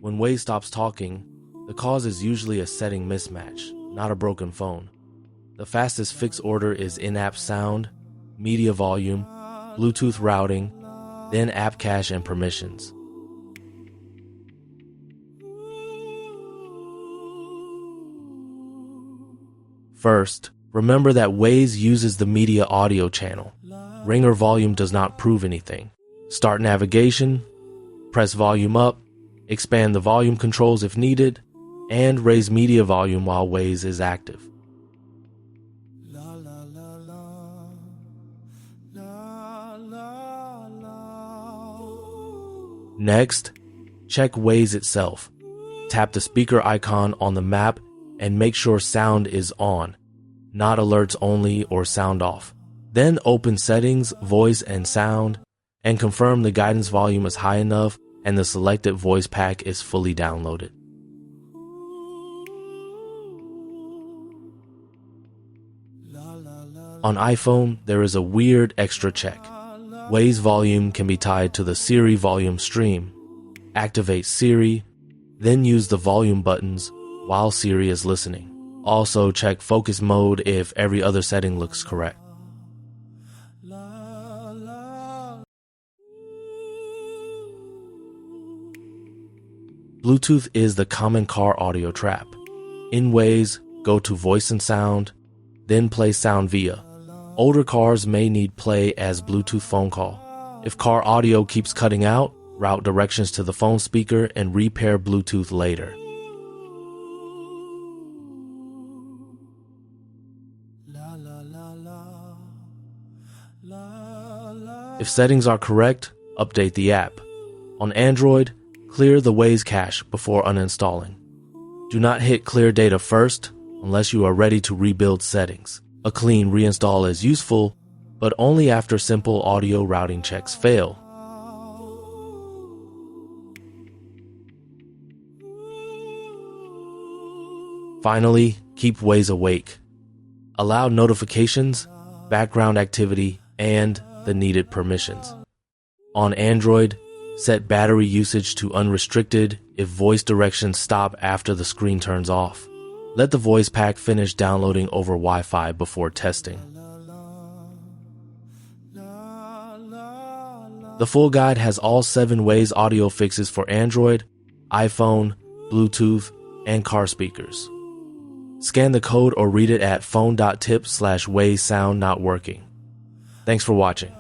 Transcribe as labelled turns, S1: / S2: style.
S1: When Waze stops talking, the cause is usually a setting mismatch, not a broken phone. The fastest fix order is in-app sound, media volume, Bluetooth routing, then app cache and permissions. First, remember that Waze uses the media audio channel. Ringer volume does not prove anything. Start navigation, press volume up, expand the volume controls if needed, and raise media volume while Waze is active. Next, check Waze itself. Tap the speaker icon on the map and make sure sound is on, not alerts only or sound off. Then open Settings, Voice and Sound, and confirm the guidance volume is high enough and the selected voice pack is fully downloaded. On iPhone, there is a weird extra check. Waze volume can be tied to the Siri volume stream. Activate Siri, then use the volume buttons while Siri is listening. Also check focus mode if every other setting looks correct. Bluetooth is the common car audio trap. In Waze, go to Voice and Sound, then play sound via. Older cars may need play as Bluetooth phone call. If car audio keeps cutting out, route directions to the phone speaker and repair Bluetooth later. If settings are correct, update the app. On Android, clear the Waze cache before uninstalling. Do not hit clear data first unless you are ready to rebuild settings. A clean reinstall is useful, but only after simple audio routing checks fail. Finally, keep Waze awake. Allow notifications, background activity, and the needed permissions. On Android, set battery usage to unrestricted if voice directions stop after the screen turns off. Let the voice pack finish downloading over Wi-Fi before testing. The full guide has all 7 Waze audio fixes for Android, iPhone, Bluetooth, and car speakers. Scan the code or read it at phone.tip/Waze sound not working. Thanks for watching.